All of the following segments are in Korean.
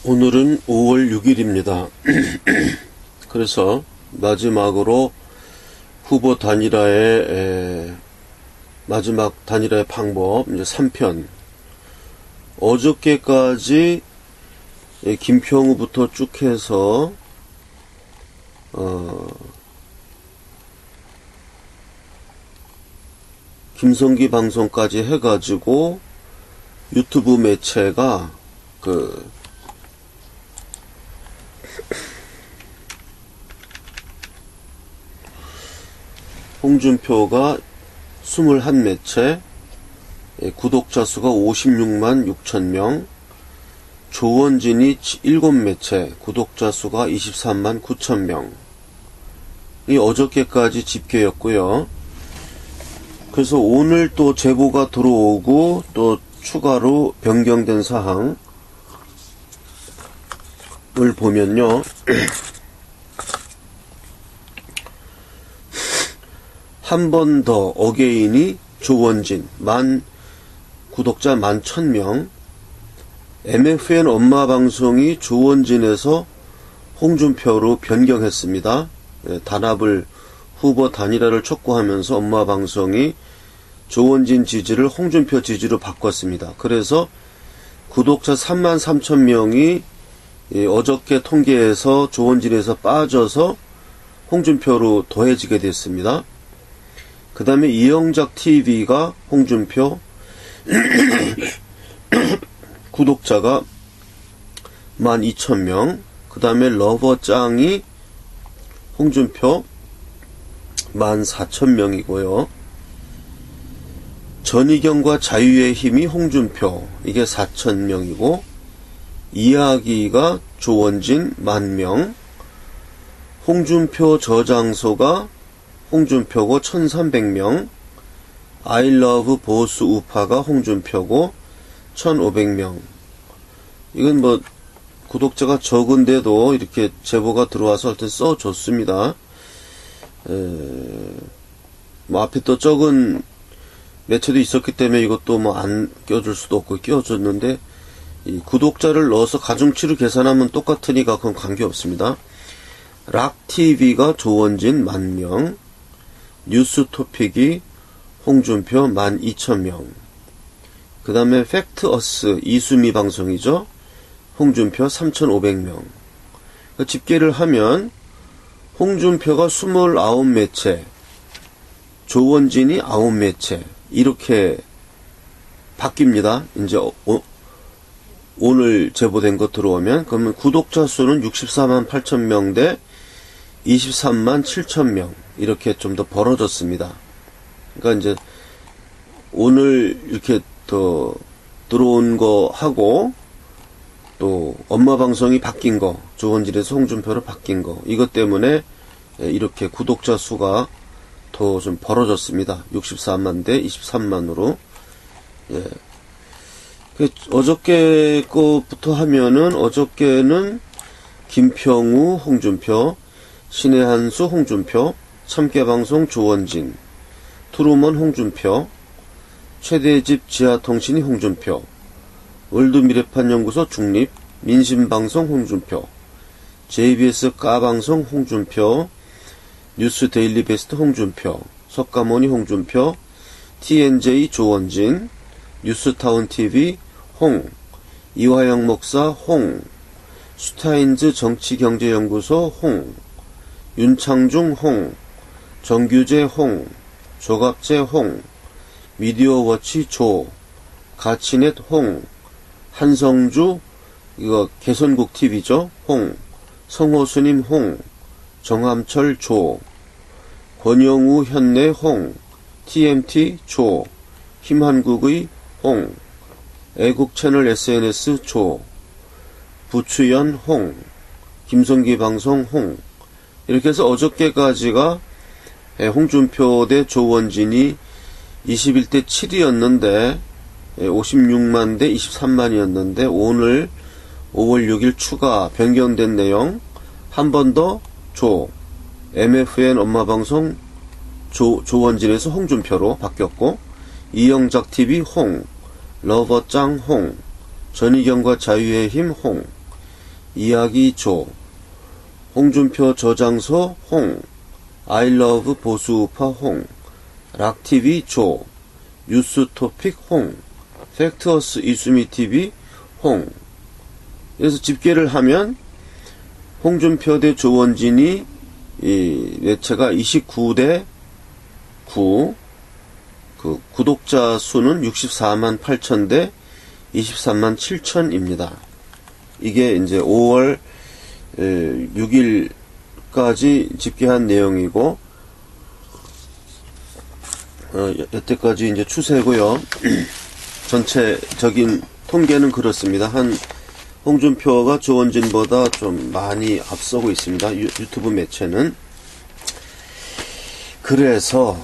오늘은 5월 6일입니다. 그래서 마지막으로 후보 단일화의 마지막 단일화의 방법 이제 3편. 어저께까지 김평우부터 쭉 해서 김성기 방송까지 해가지고 유튜브 매체가 홍준표가 21매체, 구독자 수가 56만 6천명, 조원진이 7매체, 구독자 수가 23만 9천명. 이 어저께까지 집계였고요. 그래서 오늘 또 제보가 들어오고 또 추가로 변경된 사항을 보면요. 한 번 더 어게인이 조원진 구독자 11,000명, MFN 엄마 방송이 조원진에서 홍준표로 변경했습니다. 단합을 후보 단일화를 촉구하면서 엄마 방송이 조원진 지지를 홍준표 지지로 바꿨습니다. 그래서 구독자 33,000명이 어저께 통계에서 조원진에서 빠져서 홍준표로 더해지게 됐습니다. 그 다음에 이영작 TV가 홍준표 구독자가 12,000명, 그 다음에 러버짱이 홍준표 14,000명이고요. 전희경과 자유의 힘이 홍준표, 이게 4,000명이고, 이야기가 조원진 10,000명, 홍준표 저장소가 홍준표고 1,300명, 아이러브 보수 우파가 홍준표고 1,500명. 이건 뭐 구독자가 적은데도 이렇게 제보가 들어와서 하여튼 써줬습니다. 뭐 앞에 또 적은 매체도 있었기 때문에 이것도 뭐 안 껴줄 수도 없고 끼워줬는데, 이 구독자를 넣어서 가중치를 계산하면 똑같으니까 그건 관계없습니다. 락TV가 조원진 10,000명, 뉴스토픽이 홍준표 12,000명, 그 다음에 팩트어스 이수미 방송이죠. 홍준표 3,500명. 집계를 하면 홍준표가 29매체, 조원진이 9매체, 이렇게 바뀝니다. 이제 오늘 제보된 것 들어오면, 그러면 구독자 수는 64만 8천명 대 23만 7천명, 이렇게 좀 더 벌어졌습니다. 그러니까 이제 오늘 이렇게 더 들어온 거 하고 또 엄마 방송이 바뀐 거, 조원진에서 홍준표로 바뀐 거, 이것 때문에 이렇게 구독자 수가 더 좀 벌어졌습니다. 64만 대 23만으로. 어저께 거부터 하면은, 어저께는 김평우 홍준표, 신의 한수 홍준표, 참깨방송 조원진, 트루먼 홍준표, 최대집 지하통신이 홍준표, 월드미래판연구소 중립, 민심방송 홍준표, JBS 까방송 홍준표, 뉴스 데일리 베스트 홍준표, 석가모니 홍준표, TNJ 조원진, 뉴스타운TV 홍, 이화영 목사 홍, 슈타인즈 정치경제연구소 홍, 윤창중 홍, 정규재 홍, 조갑재 홍, 미디어워치 조, 가치넷 홍, 한성주, 이거 개선국 TV죠. 홍, 성호수님 홍, 정함철 조, 권영우 현내 홍, TMT 조, 힘한국의 홍, 애국채널 SNS 조, 부추연 홍, 김성기 방송 홍, 이렇게 해서 어저께까지가 홍준표 대 조원진이 21대 7이었는데 56만 대 23만이었는데 오늘 5월 6일 추가 변경된 내용, 한 번 더 MFN 엄마방송 조원진에서 홍준표로 바뀌었고, 이영작TV 홍, 러버짱 홍, 전희경과 자유의 힘 홍, 이야기 조, 홍준표 저장소 홍, 아이러브 보수우파 홍, 락TV 조, 뉴스토픽 홍, 팩트어스 이수미TV 홍. 그래서 집계를 하면 홍준표 대 조원진이 이 매체가 29대 9, 그 구독자 수는 64만 8천 대 23만 7천입니다. 이게 이제 5월 6일까지 집계한 내용이고, 여태까지 이제 추세고요. 전체적인 통계는 그렇습니다. 홍준표가 조원진보다 좀 많이 앞서고 있습니다. 유튜브 매체는. 그래서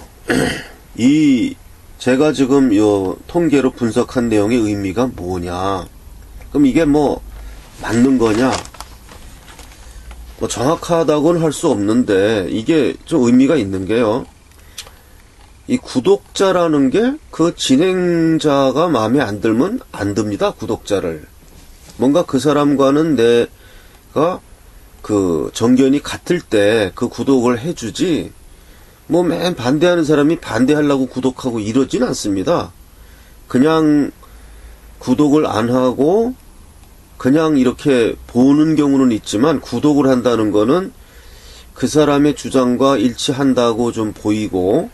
제가 지금 요 통계로 분석한 내용의 의미가 뭐냐? 그럼 이게 뭐 맞는 거냐? 뭐 정확하다고는 할 수 없는데 이게 좀 의미가 있는 게요. 이 구독자라는 게 그 진행자가 마음에 안 들면 안 듭니다. 구독자를. 뭔가 그 사람과는 내가 그 정견이 같을 때 그 구독을 해주지, 뭐 맨 반대하는 사람이 반대하려고 구독하고 이러진 않습니다. 그냥 구독을 안 하고 그냥 이렇게 보는 경우는 있지만, 구독을 한다는 거는 그 사람의 주장과 일치한다고 좀 보이고,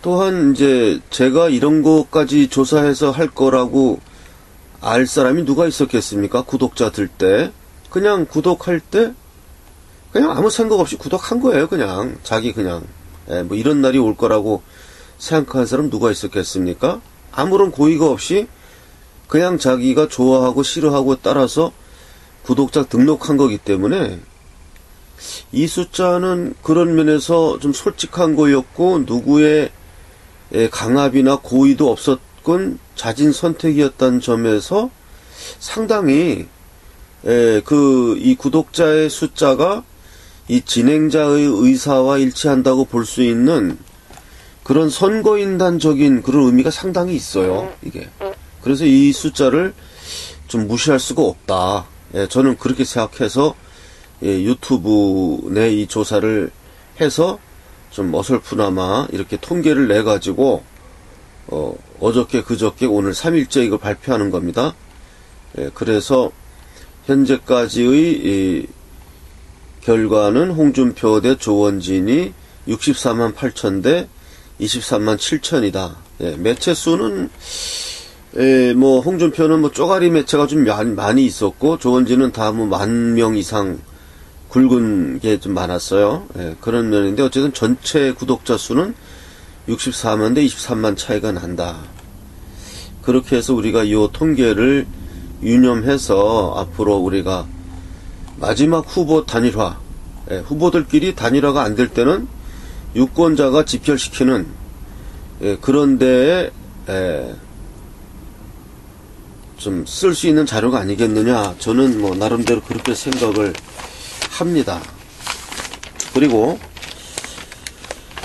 또한 이제 제가 이런 것까지 조사해서 할 거라고 알 사람이 누가 있었겠습니까? 구독자들 때. 그냥 구독할 때 그냥 아무 생각 없이 구독한 거예요. 그냥 자기 그냥 뭐 이런 날이 올 거라고 생각한 사람 누가 있었겠습니까? 아무런 고의가 없이 그냥 자기가 좋아하고 싫어하고 따라서 구독자 등록한 거기 때문에, 이 숫자는 그런 면에서 좀 솔직한 거였고, 누구의 강압이나 고의도 없었건 자진 선택이었다는 점에서 상당히 이 구독자의 숫자가 이 진행자의 의사와 일치한다고 볼 수 있는 그런 선거인단적인 그런 의미가 상당히 있어요, 이게. 그래서 이 숫자를 좀 무시할 수가 없다. 저는 그렇게 생각해서 유튜브 내 이 조사를 해서 좀 어설프나마 이렇게 통계를 내 가지고 어저께 그저께 오늘 3일째 이걸 발표하는 겁니다. 그래서 현재까지의 이 결과는 홍준표 대 조원진이 64만 8천 대 23만 7천이다. 매체 수는 뭐 홍준표는 뭐 쪼가리 매체가 좀 많이 있었고, 조원진은 다 뭐 10,000명 이상 굵은 게 좀 많았어요. 그런 면인데, 어쨌든 전체 구독자 수는 64만 대 23만 차이가 난다. 그렇게 해서 우리가 이 통계를 유념해서 앞으로 우리가 마지막 후보 단일화, 후보들끼리 단일화가 안 될 때는 유권자가 집결시키는 그런 데에 좀 쓸 수 있는 자료가 아니겠느냐. 저는 뭐 나름대로 그렇게 생각을 합니다. 그리고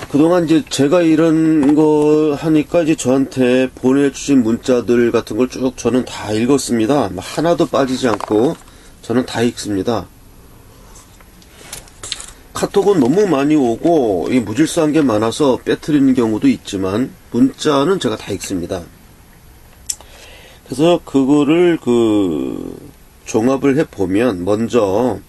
그동안 이제 제가 이런 거 하니까 이제 저한테 보내주신 문자들 같은 걸 쭉 저는 다 읽었습니다. 하나도 빠지지 않고 저는 다 읽습니다. 카톡은 너무 많이 오고 무질서한 게 많아서 빼뜨리는 경우도 있지만, 문자는 제가 다 읽습니다. 그래서 그거를 종합을 해보면, 먼저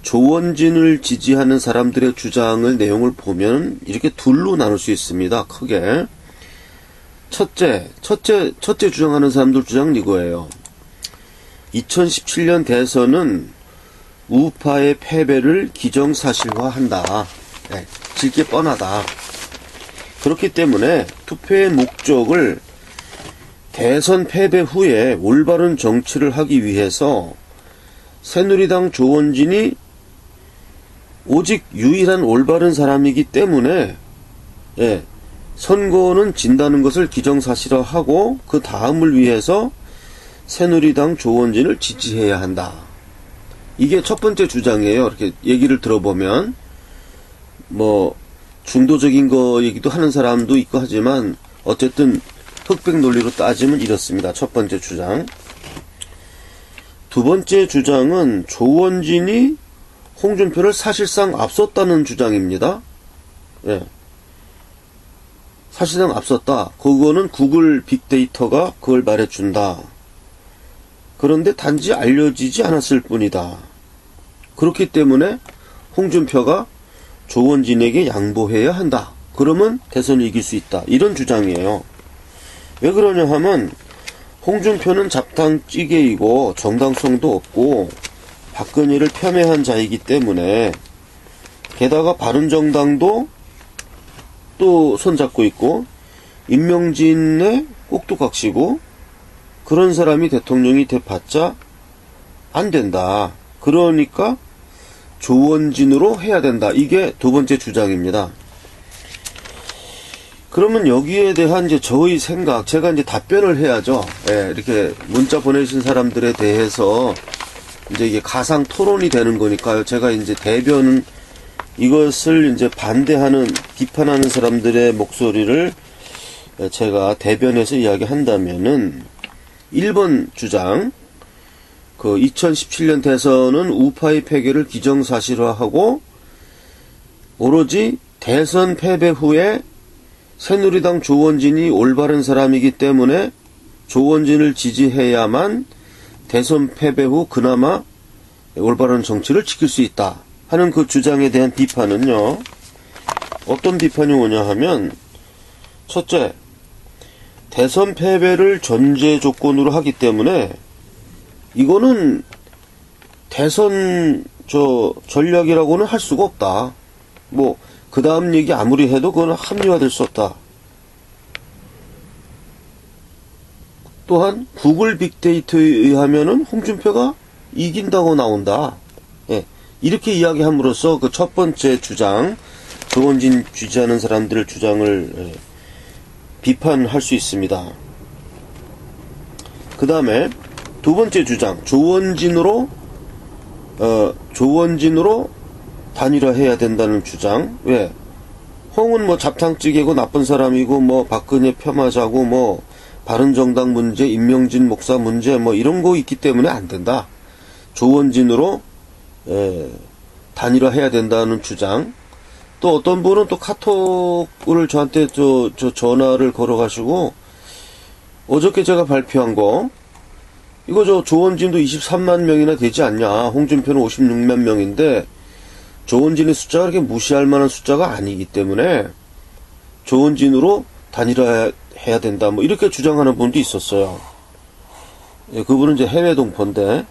조원진을 지지하는 사람들의 주장을, 내용을 보면 이렇게 둘로 나눌 수 있습니다. 크게. 첫째 주장하는 사람들 주장은 이거예요. 2017년 대선은 우파의 패배를 기정사실화한다. 질게 뻔하다. 그렇기 때문에 투표의 목적을 대선 패배 후에 올바른 정치를 하기 위해서 새누리당 조원진이 오직 유일한 올바른 사람이기 때문에 선거는 진다는 것을 기정사실화하고 그 다음을 위해서 새누리당 조원진을 지지해야 한다. 이게 첫 번째 주장이에요. 이렇게 얘기를 들어보면 뭐 중도적인 거 얘기도 하는 사람도 있고 하지만 어쨌든 흑백 논리로 따지면 이렇습니다. 첫 번째 주장. 두 번째 주장은 조원진이 홍준표를 사실상 앞섰다는 주장입니다. 예. 사실상 앞섰다. 그거는 구글 빅데이터가 그걸 말해준다. 그런데 단지 알려지지 않았을 뿐이다. 그렇기 때문에 홍준표가 조원진에게 양보해야 한다. 그러면 대선을 이길 수 있다. 이런 주장이에요. 왜 그러냐 하면 홍준표는 잡탕찌개이고 정당성도 없고 박근혜를 폄훼한 자이기 때문에, 게다가 바른정당도 또 손잡고 있고 임명진의 꼭두각시고 그런 사람이 대통령이 돼봤자 안 된다. 그러니까 조원진으로 해야 된다. 이게 두 번째 주장입니다. 그러면 여기에 대한 이제 저의 생각, 제가 이제 답변을 해야죠. 예, 이렇게 문자 보내신 사람들에 대해서 이제 이게 가상 토론이 되는 거니까요. 제가 이제 대변은 이것을 이제 반대하는, 비판하는 사람들의 목소리를 제가 대변해서 이야기한다면은 1번 주장, 그 2017년 대선은 우파의 패배를 기정사실화하고 오로지 대선 패배 후에 새누리당 조원진이 올바른 사람이기 때문에 조원진을 지지해야만 대선 패배 후 그나마 올바른 정치를 지킬 수 있다 하는 그 주장에 대한 비판은요, 어떤 비판이 오냐 하면, 첫째, 대선 패배를 전제 조건으로 하기 때문에 이거는 대선 전략이라고는 할 수가 없다. 뭐 그 다음 얘기 아무리 해도 그건 합리화될 수 없다. 또한 구글 빅데이터에 의하면은 홍준표가 이긴다고 나온다. 예, 이렇게 이야기함으로써 그 첫 번째 주장, 조원진 지지하는 사람들의 주장을 비판할 수 있습니다. 그 다음에 두 번째 주장, 조원진으로 단일화해야 된다는 주장. 왜? 홍은 뭐 잡탕찌개고 나쁜 사람이고 뭐 박근혜 폄하자고 뭐 바른정당 문제, 임명진 목사 문제 뭐 이런 거 있기 때문에 안 된다. 조원진으로 단일화해야 된다는 주장. 또 어떤 분은 또 카톡을 저한테 전화를 걸어가시고, 어저께 제가 발표한 거, 이거 조원진도 23만 명이나 되지 않냐. 홍준표는 56만 명인데 조원진의 숫자가 그렇게 무시할 만한 숫자가 아니기 때문에 조원진으로 단일화해야 된다. 뭐 이렇게 주장하는 분도 있었어요. 예, 그분은 이제 해외 동포인데,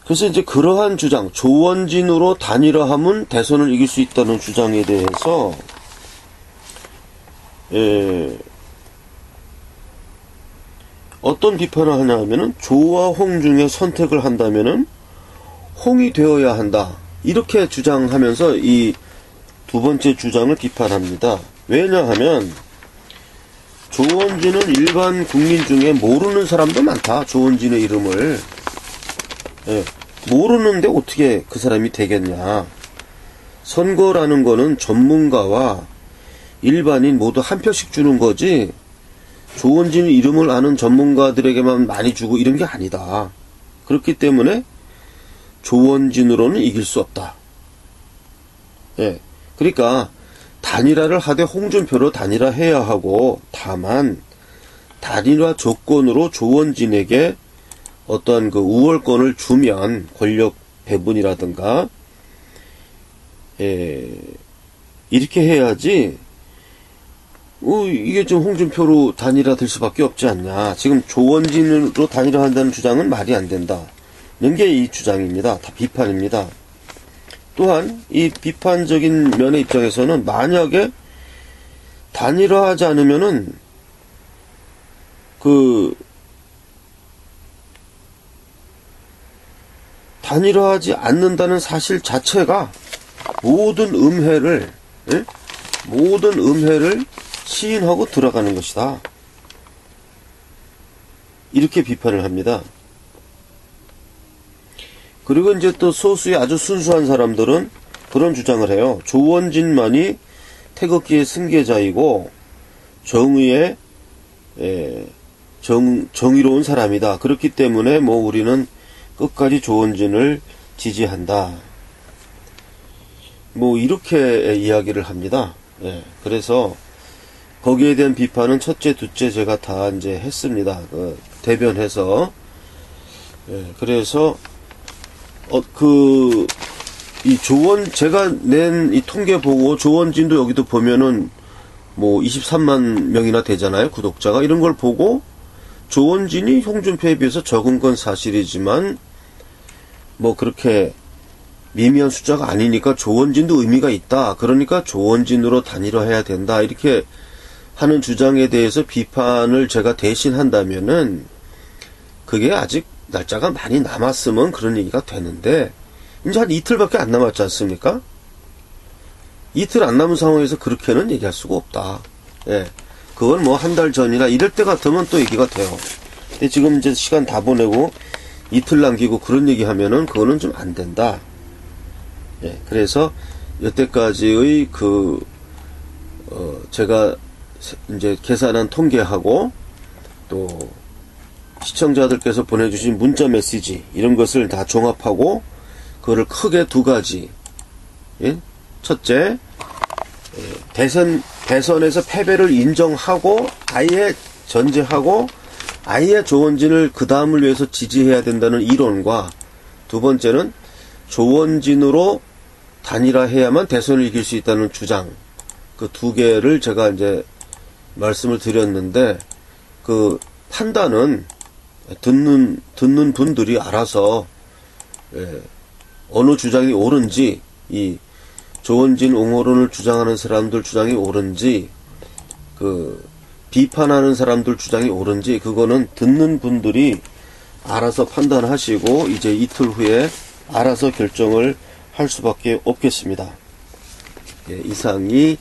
그래서 이제 그러한 주장, 조원진으로 단일화하면 대선을 이길 수 있다는 주장에 대해서 어떤 비판을 하냐 하면은, 조와 홍 중에 선택을 한다면은 홍이 되어야 한다. 이렇게 주장하면서 이 두 번째 주장을 비판합니다. 왜냐하면 조원진은 일반 국민 중에 모르는 사람도 많다. 조원진의 이름을. 예, 모르는데 어떻게 그 사람이 되겠냐. 선거라는 거는 전문가와 일반인 모두 한 표씩 주는 거지, 조원진 이름을 아는 전문가들에게만 많이 주고 이런 게 아니다. 그렇기 때문에 조원진으로는 이길 수 없다. 예. 그러니까 단일화를 하되 홍준표로 단일화해야 하고, 다만 단일화 조건으로 조원진에게 어떤 그 우월권을 주면, 권력 배분이라든가, 이렇게 해야지, 이게 좀 홍준표로 단일화 될 수밖에 없지 않냐. 지금 조원진으로 단일화한다는 주장은 말이 안 된다. 는 게 이 주장입니다. 다 비판입니다. 또한 이 비판적인 면의 입장에서는, 만약에 단일화하지 않으면은 단일화하지 않는다는 사실 자체가 모든 음해를 시인하고 들어가는 것이다. 이렇게 비판을 합니다. 그리고 이제 또 소수의 아주 순수한 사람들은 그런 주장을 해요. 조원진만이 태극기의 승계자이고 정의의 정의로운 사람이다. 그렇기 때문에 뭐 우리는 끝까지 조원진을 지지한다. 뭐 이렇게 이야기를 합니다. 예, 그래서 거기에 대한 비판은 첫째, 둘째 제가 다 이제 했습니다. 대변해서. 예, 그래서 제가 낸 이 통계 보고 조원진도 여기도 보면은 뭐 23만 명이나 되잖아요, 구독자가. 이런 걸 보고 조원진이 홍준표에 비해서 적은 건 사실이지만 뭐 그렇게 미미한 숫자가 아니니까 조원진도 의미가 있다. 그러니까 조원진으로 단일화해야 된다. 이렇게 하는 주장에 대해서 비판을 제가 대신 한다면은 그게 아직 날짜가 많이 남았으면 그런 얘기가 되는데 이제 한 이틀밖에 안 남았지 않습니까? 이틀 안 남은 상황에서 그렇게는 얘기할 수가 없다. 예. 그건 뭐 한 달 전이나 이럴 때 같으면 또 얘기가 돼요. 근데 지금 이제 시간 다 보내고 이틀 남기고 그런 얘기 하면은 그거는 좀 안 된다. 예. 그래서 여태까지의 제가 이제 계산한 통계하고 또 시청자들께서 보내주신 문자 메시지 이런 것을 다 종합하고 그거를 크게 두 가지. 예? 첫째, 대선에서 패배를 인정하고 아예 전제하고 아예 조원진을 그 다음을 위해서 지지해야 된다는 이론과 두 번째는 조원진으로 단일화해야만 대선을 이길 수 있다는 주장, 그 두 개를 제가 이제 말씀을 드렸는데 그 판단은 듣는 분들이 알아서 어느 주장이 옳은지, 이 조원진 옹호론을 주장하는 사람들 주장이 옳은지, 비판하는 사람들 주장이 옳은지, 그거는 듣는 분들이 알아서 판단하시고, 이제 이틀 후에 알아서 결정을 할 수밖에 없겠습니다. 예, 이상이,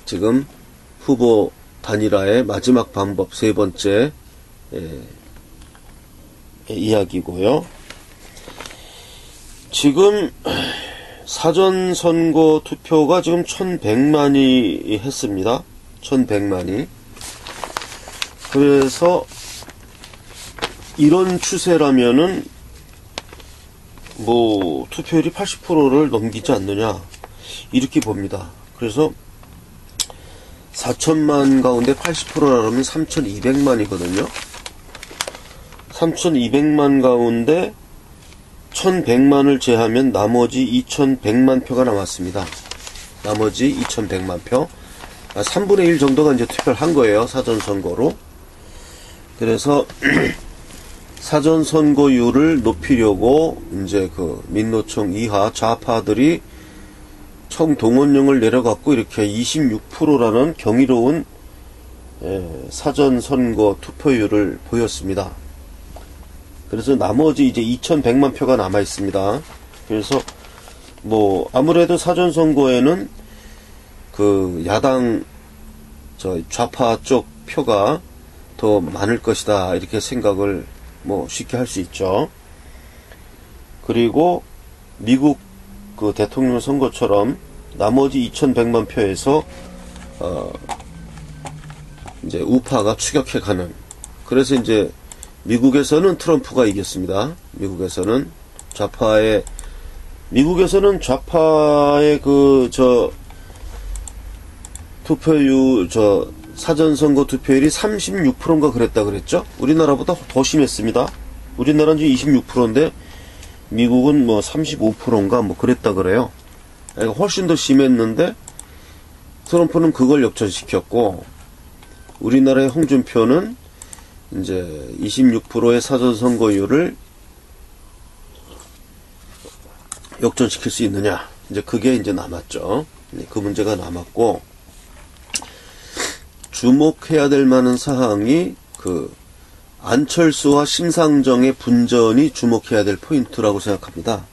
지금 후보 단일화의 마지막 방법 세 번째, 이야기고요. 지금 사전선거 투표가 지금 1100만이 했습니다. 1100만이. 그래서 이런 추세라면은 뭐 투표율이 80%를 넘기지 않느냐 이렇게 봅니다. 그래서 4천만 가운데 80%라면 3200만이거든요. 3200만 가운데 1100만을 제하면 나머지 2100만 표가 남았습니다. 나머지 2100만 표. 3분의 1 정도가 이제 투표를 한 거예요. 사전선거로. 그래서 사전선거율을 높이려고 이제 민노총 이하 좌파들이 청동원령을 내려갖고 이렇게 26%라는 경이로운 사전선거 투표율을 보였습니다. 그래서 나머지 이제 2100만 표가 남아 있습니다. 그래서 뭐 아무래도 사전선거에는 야당 좌파 쪽 표가 더 많을 것이다 이렇게 생각을 뭐 쉽게 할 수 있죠. 그리고 미국 대통령 선거처럼 나머지 2100만 표에서 이제 우파가 추격해가는, 그래서 이제 미국에서는 트럼프가 이겼습니다. 미국에서는 좌파의 투표율, 사전선거 투표율이 36%인가 그랬다 그랬죠? 우리나라보다 더 심했습니다. 우리나라는 지금 26%인데, 미국은 뭐 35%인가 뭐 그랬다 그래요. 그러니까 훨씬 더 심했는데, 트럼프는 그걸 역전시켰고, 우리나라의 홍준표는 이제 26%의 사전선거율을 역전시킬 수 있느냐. 이제 그게 이제 남았죠. 그 문제가 남았고, 주목해야 될 만한 사항이 안철수와 심상정의 분전이 주목해야 될 포인트라고 생각합니다.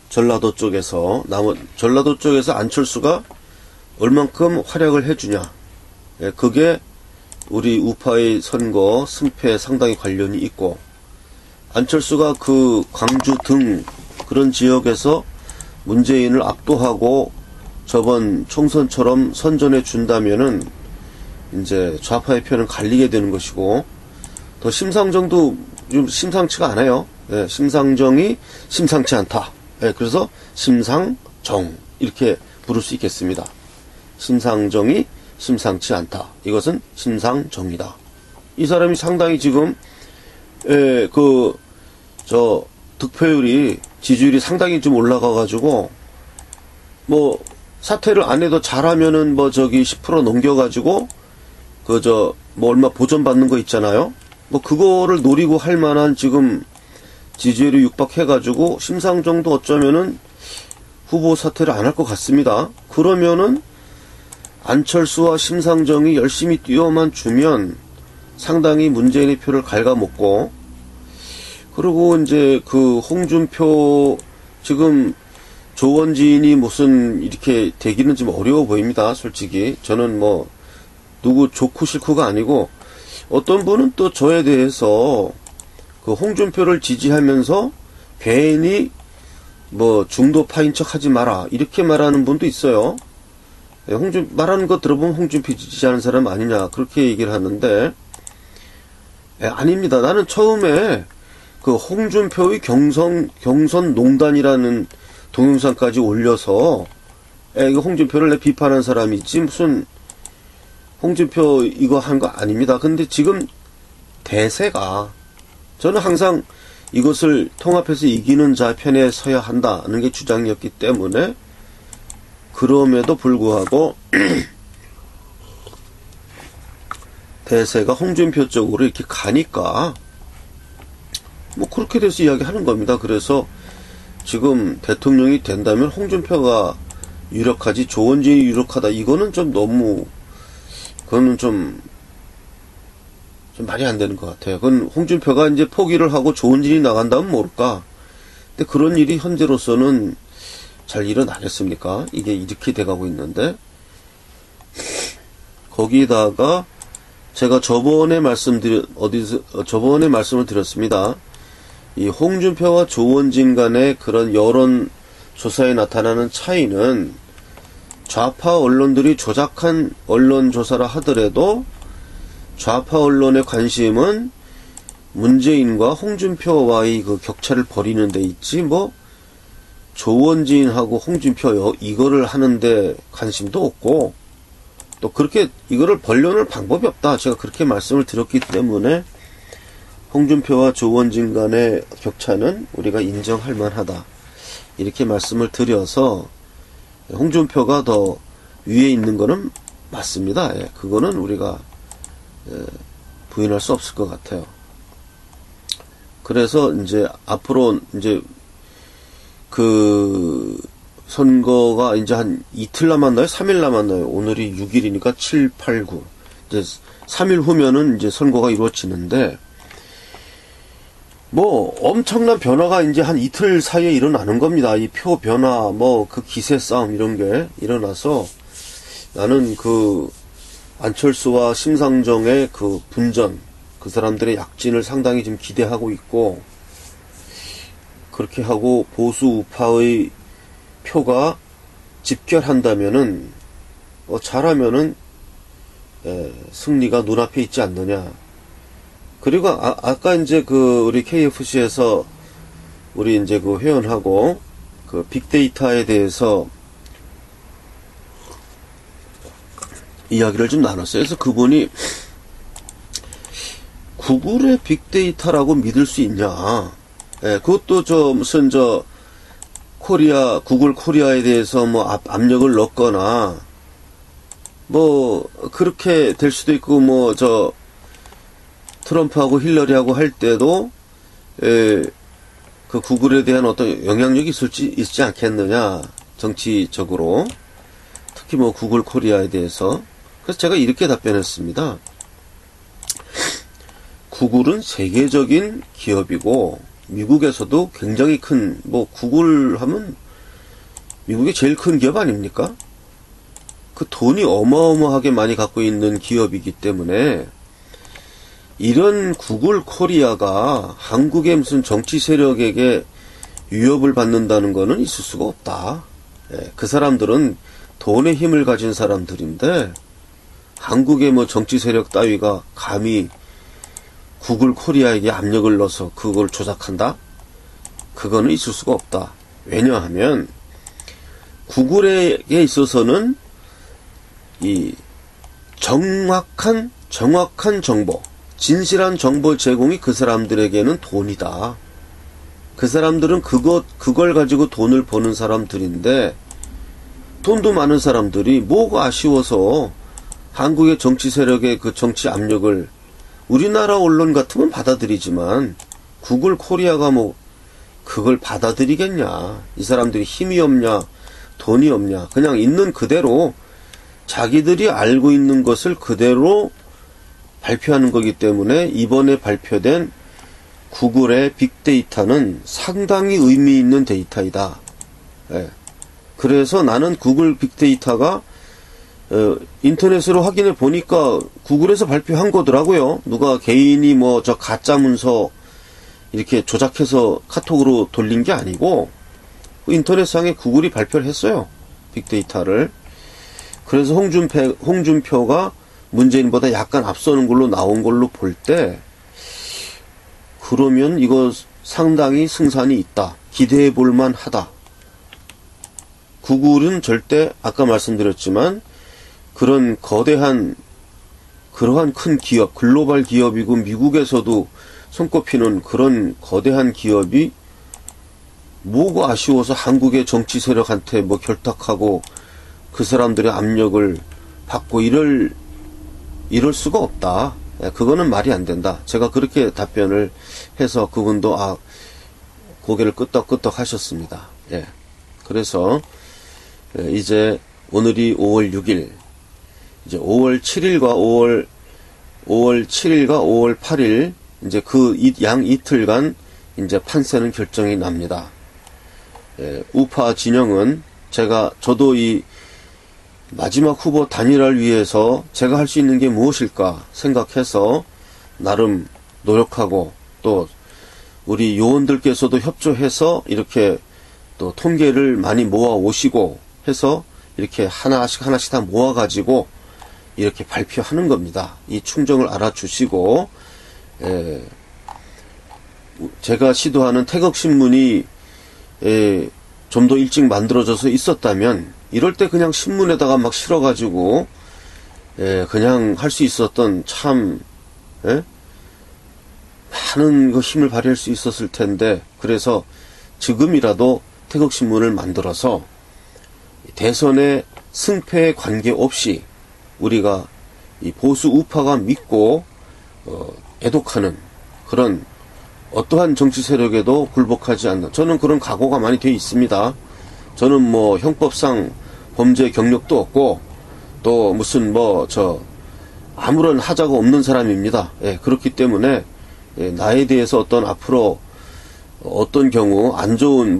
전라도 쪽에서 안철수가 얼만큼 활약을 해주냐. 그게 우리 우파의 선거 승패에 상당히 관련이 있고, 안철수가 광주 등 그런 지역에서 문재인을 압도하고 저번 총선처럼 선전해 준다면은 이제 좌파의 표는 갈리게 되는 것이고, 더 심상정도 좀 심상치가 않아요. 예, 심상정이 심상치 않다. 예, 그래서 심상정 이렇게 부를 수 있겠습니다. 심상정이 심상치 않다. 이것은 심상정이다. 이 사람이 상당히 지금 득표율이 지지율이 상당히 좀 올라가가지고 뭐 사퇴를 안 해도 잘하면은 10% 넘겨가지고 뭐 얼마 보전 받는 거 있잖아요. 뭐 그거를 노리고 할 만한 지금 지지율이 육박해가지고 심상정도 어쩌면은 후보 사퇴를 안 할 것 같습니다. 그러면은 안철수와 심상정이 열심히 뛰어만 주면 상당히 문재인의 표를 갉아먹고, 그리고 이제 홍준표 지금 조원진이 무슨 이렇게 되기는 좀 어려워 보입니다. 솔직히 저는 뭐 누구 좋고 싫고가 아니고, 어떤 분은 또 저에 대해서 홍준표를 지지하면서 괜히 뭐 중도파인 척 하지 마라 이렇게 말하는 분도 있어요. 말하는 거 들어보면 홍준표 지지하는 사람 아니냐 그렇게 얘기를 하는데, 아닙니다. 나는 처음에 홍준표의 경선 농단이라는 동영상까지 올려서 이거 홍준표를 내 비판한 사람이지 무슨 홍준표 이거 한 거 아닙니다. 근데 지금 대세가, 저는 항상 이것을 통합해서 이기는 자 편에 서야 한다는 게 주장이었기 때문에, 그럼에도 불구하고 대세가 홍준표 쪽으로 이렇게 가니까 뭐 그렇게 돼서 이야기하는 겁니다. 그래서 지금 대통령이 된다면 홍준표가 유력하지 조원진이 유력하다, 이거는 좀 너무, 그거는 좀 말이 안 되는 것 같아요. 그건 홍준표가 이제 포기를 하고 조원진이 나간다면 모를까. 근데 그런 일이 현재로서는 잘 일어나겠습니까? 이게 이렇게 돼가고 있는데, 거기다가 제가 저번에 말씀을 드렸습니다. 이 홍준표와 조원진 간의 그런 여론조사에 나타나는 차이는 좌파 언론들이 조작한 언론조사라 하더라도 좌파 언론의 관심은 문재인과 홍준표와의 격차를 벌이는 데 있지, 뭐 조원진하고 홍준표 이거를 하는데 관심도 없고, 또 그렇게 이거를 벌려놓을 방법이 없다, 제가 그렇게 말씀을 드렸기 때문에 홍준표와 조원진 간의 격차는 우리가 인정할 만하다 이렇게 말씀을 드려서, 홍준표가 더 위에 있는 거는 맞습니다. 그거는 우리가 부인할 수 없을 것 같아요. 그래서 이제 앞으로 이제 선거가 이제 한 이틀 남았나요? 3일 남았나요? 오늘이 6일이니까 7, 8, 9. 이제 3일 후면은 이제 선거가 이루어지는데, 뭐 엄청난 변화가 이제 한 이틀 사이에 일어나는 겁니다. 이 표 변화, 뭐 기세 싸움 이런 게 일어나서, 나는 안철수와 심상정의 분전, 그 사람들의 약진을 상당히 좀 기대하고 있고, 그렇게 하고 보수 우파의 표가 집결한다면은, 잘하면은 승리가 눈앞에 있지 않느냐. 그리고 아까 이제 우리 KFC에서 우리 이제 회원하고 빅데이터에 대해서 이야기를 좀 나눴어요. 그래서 그분이 구글의 빅데이터라고 믿을 수 있냐. 그것도 무슨 구글 코리아에 대해서 뭐 압력을 넣거나 뭐 그렇게 될 수도 있고, 뭐 트럼프하고 힐러리하고 할 때도 구글에 대한 어떤 영향력이 있지 않겠느냐, 정치적으로. 특히 뭐 구글 코리아에 대해서. 그래서 제가 이렇게 답변했습니다. 구글은 세계적인 기업이고 미국에서도 굉장히 큰, 구글 하면 미국의 제일 큰 기업 아닙니까? 돈이 어마어마하게 많이 갖고 있는 기업이기 때문에, 이런 구글 코리아가 한국의 무슨 정치 세력에게 위협을 받는다는 거는 있을 수가 없다. 그 사람들은 돈의 힘을 가진 사람들인데, 한국의 뭐 정치 세력 따위가 감히 구글 코리아에게 압력을 넣어서 그걸 조작한다? 그거는 있을 수가 없다. 왜냐하면 구글에게 있어서는 이 정확한 정보, 진실한 정보 제공이 그 사람들에게는 돈이다. 그 사람들은 그걸 가지고 돈을 버는 사람들인데, 돈도 많은 사람들이 뭐가 아쉬워서 한국의 정치 세력의 그 정치 압력을 우리나라 언론 같으면 받아들이지만 구글 코리아가 뭐 그걸 받아들이겠냐. 이 사람들이 힘이 없냐, 돈이 없냐. 그냥 있는 그대로 자기들이 알고 있는 것을 그대로 발표하는 거기 때문에 이번에 발표된 구글의 빅데이터는 상당히 의미 있는 데이터이다. 예. 그래서 나는 구글 빅데이터가 인터넷으로 확인해 보니까 구글에서 발표한 거더라고요. 누가 개인이 뭐 저 가짜 문서 이렇게 조작해서 카톡으로 돌린 게 아니고 인터넷상에 구글이 발표를 했어요. 빅데이터를. 그래서 홍준표가 문재인보다 약간 앞서는 걸로 나온 걸로 볼 때, 그러면 이거 상당히 승산이 있다. 기대해 볼 만하다. 구글은 절대 아까 말씀드렸지만 그런 거대한 그러한 큰 기업, 글로벌 기업이고 미국에서도 손꼽히는 그런 거대한 기업이 뭐가 아쉬워서 한국의 정치 세력한테 뭐 결탁하고 그 사람들의 압력을 받고 이럴 수가 없다. 그거는 말이 안 된다. 제가 그렇게 답변을 해서 그분도 고개를 끄덕끄덕 하셨습니다. 예. 그래서 이제 오늘이 5월 6일, 이제 5월 7일과 5월 8일 이제 그 양 이틀간 이제 판세는 결정이 납니다. 예, 우파 진영은 저도 이 마지막 후보 단일화를 위해서 제가 할 수 있는 게 무엇일까 생각해서 나름 노력하고 또 우리 요원들께서도 협조해서 이렇게 또 통계를 많이 모아 오시고 해서 이렇게 하나씩 다 모아가지고 이렇게 발표하는 겁니다. 이 충정을 알아주시고, 제가 시도하는 태극신문이 좀 더 일찍 만들어져서 있었다면 이럴 때 그냥 신문에다가 막 실어가지고 그냥 할 수 있었던 참 많은 그 힘을 발휘할 수 있었을 텐데, 그래서 지금이라도 태극신문을 만들어서 대선의 승패에 관계없이 우리가 이 보수 우파가 믿고 애독하는 그런 어떠한 정치 세력에도 굴복하지 않는, 저는 그런 각오가 많이 되어 있습니다. 저는 뭐 형법상 범죄 경력도 없고 또 무슨 아무런 하자가 없는 사람입니다. 그렇기 때문에 나에 대해서 앞으로 어떤 경우 안 좋은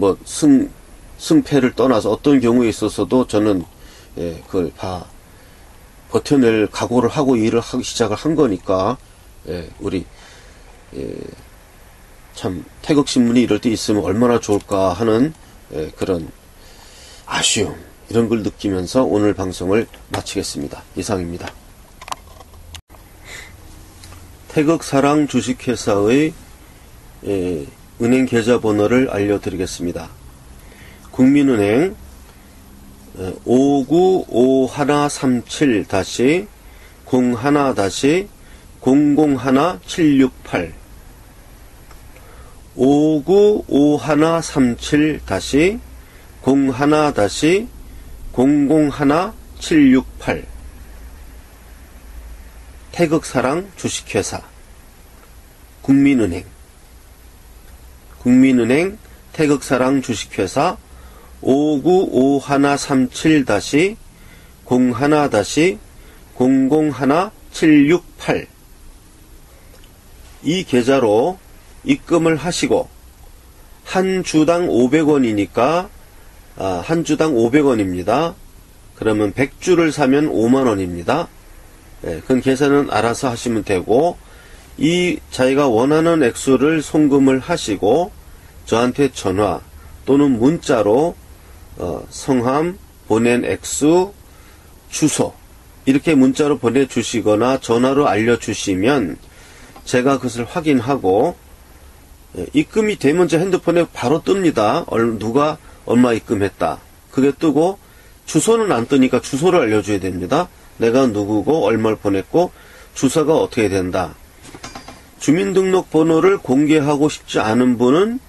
승패를 떠나서 어떤 경우에 있어서도 저는 그걸 버텨낼 각오를 하고 일을 하기 시작을 한 거니까 우리 참 태극신문이 이럴 때 있으면 얼마나 좋을까 하는 그런 아쉬움, 이런 걸 느끼면서 오늘 방송을 마치겠습니다. 이상입니다. 태극사랑 주식회사의 은행 계좌번호를 알려드리겠습니다. 국민은행 5951-01-001-768 5951-01-001-768 태극사랑 주식회사 국민은행 태극사랑 주식회사 5951-01-001-768 이 계좌로 입금을 하시고 한 주당 500원이니까 한 주당 500원입니다. 그러면 100주를 사면 5만원입니다. 그건 계산은 알아서 하시면 되고, 자기가 원하는 액수를 송금을 하시고 저한테 전화 또는 문자로 성함, 보낸 액수, 주소 이렇게 문자로 보내주시거나 전화로 알려주시면 제가 그것을 확인하고 입금이 되면 제 핸드폰에 바로 뜹니다. 누가 얼마 입금했다. 그게 뜨고 주소는 안 뜨니까 주소를 알려줘야 됩니다. 내가 누구고 얼마를 보냈고 주소가 어떻게 된다. 주민등록번호를 공개하고 싶지 않은 분은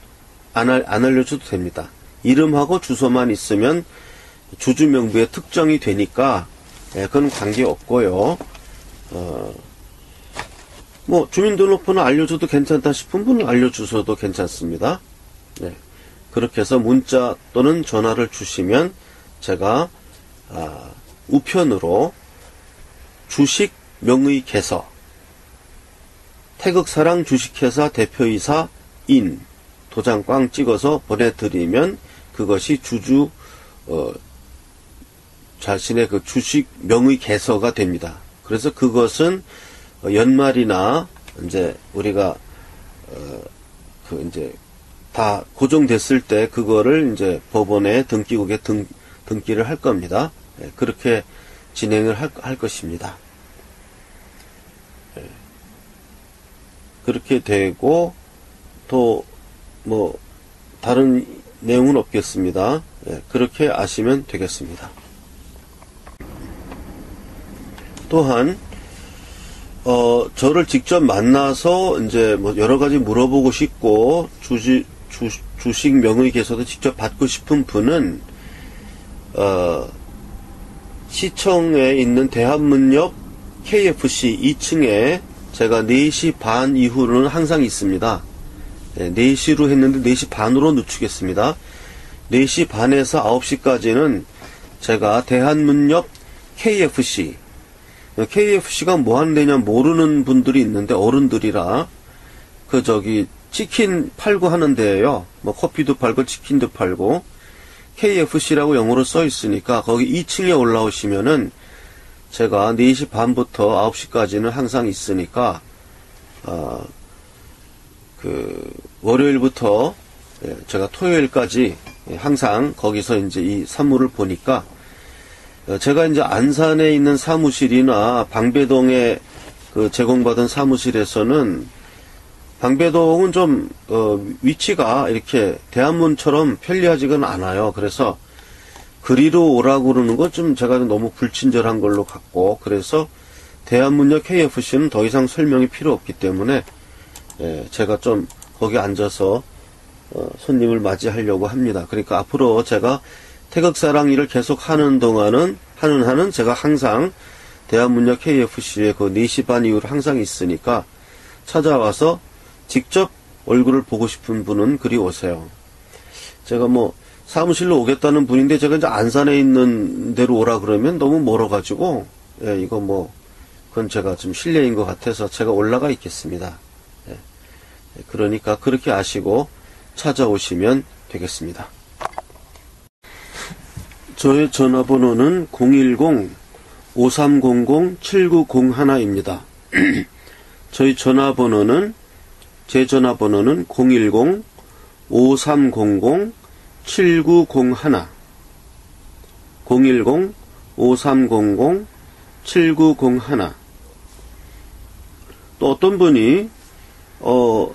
안 알려줘도 됩니다. 이름하고 주소만 있으면 주주명부에 특정이 되니까 그건 관계없고요. 뭐 주민등록번호 알려줘도 괜찮다 싶은 분은 알려주셔도 괜찮습니다. 네. 그렇게 해서 문자 또는 전화를 주시면 제가 우편으로 주식 명의 개서, 태극사랑 주식회사 대표이사 인 도장 꽝 찍어서 보내드리면 그것이 주주 자신의 그 주식 명의 개서가 됩니다. 그래서 그것은 연말이나 이제 우리가 이제 다 고정됐을 때 그거를 이제 법원에 등기국에 등기를 할 겁니다. 그렇게 진행을 할 것입니다. 그렇게 되고 또 뭐 다른 내용은 없겠습니다. 그렇게 아시면 되겠습니다. 또한 저를 직접 만나서 이제 뭐 여러 가지 물어보고 싶고 주식 명의 개서도 직접 받고 싶은 분은 시청에 있는 대한문역 KFC 2층에 제가 4시 반 이후로는 항상 있습니다. 4시로 했는데 4시 반으로 늦추겠습니다. 4시 반에서 9시까지는 제가 대한문역 KFC가 뭐 하는 데냐 모르는 분들이 있는데 어른들이라 치킨 팔고 하는 데예요. 뭐 커피도 팔고 치킨도 팔고 KFC라고 영어로 써 있으니까 거기 2층에 올라오시면은 제가 4시 반부터 9시까지는 항상 있으니까 월요일부터 제가 토요일까지 항상 거기서 이제 이 사무를 보니까 제가 이제 안산에 있는 사무실이나 방배동에 제공받은 사무실에서는 방배동은 좀 위치가 이렇게 대한문처럼 편리하지가 않아요. 그래서 그리로 오라고 그러는 거 좀 제가 너무 불친절한 걸로 같고, 그래서 대한문역 KFC는 더 이상 설명이 필요 없기 때문에 제가 좀 거기 앉아서 손님을 맞이하려고 합니다. 그러니까 앞으로 제가 태극사랑 일을 계속 하는 동안은 제가 항상 대한문역 KFC에 그 4시 반 이후로 항상 있으니까 찾아와서 직접 얼굴을 보고 싶은 분은 그리 오세요. 제가 뭐 사무실로 오겠다는 분인데 제가 이제 안산에 있는 데로 오라 그러면 너무 멀어가지고 이거 뭐 그건 제가 좀 실례인 것 같아서 제가 올라가 있겠습니다. 그러니까 그렇게 아시고 찾아오시면 되겠습니다. 저의 전화번호는 010-5300-7901입니다. 제 전화번호는 010-5300-7901 010-5300-7901. 또 어떤 분이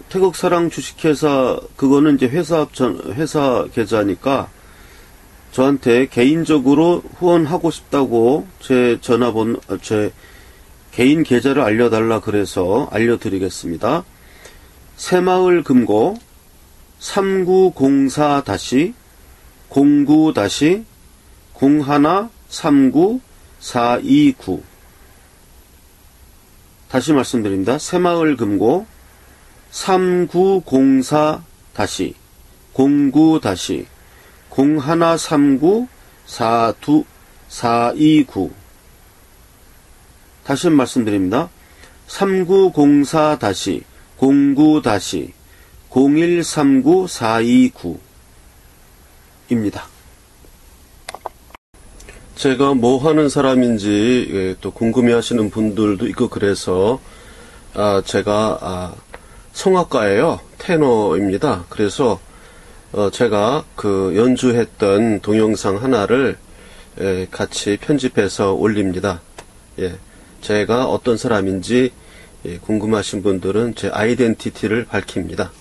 태극사랑 주식회사 그거는 이제 회사 계좌니까 저한테 개인적으로 후원하고 싶다고 제 개인 계좌를 알려달라 그래서 알려드리겠습니다. 새마을금고 3904-09-0139-429 다시 말씀드립니다. 새마을금고 3904-09-0139-429 다시 말씀드립니다. 3904-09-0139-429입니다. 제가 뭐 하는 사람인지 또 궁금해 하시는 분들도 있고 그래서 제가 성악가예요. 테너입니다. 그래서 제가 연주했던 동영상 하나를 같이 편집해서 올립니다. 예, 제가 어떤 사람인지 궁금하신 분들은 제 아이덴티티를 밝힙니다.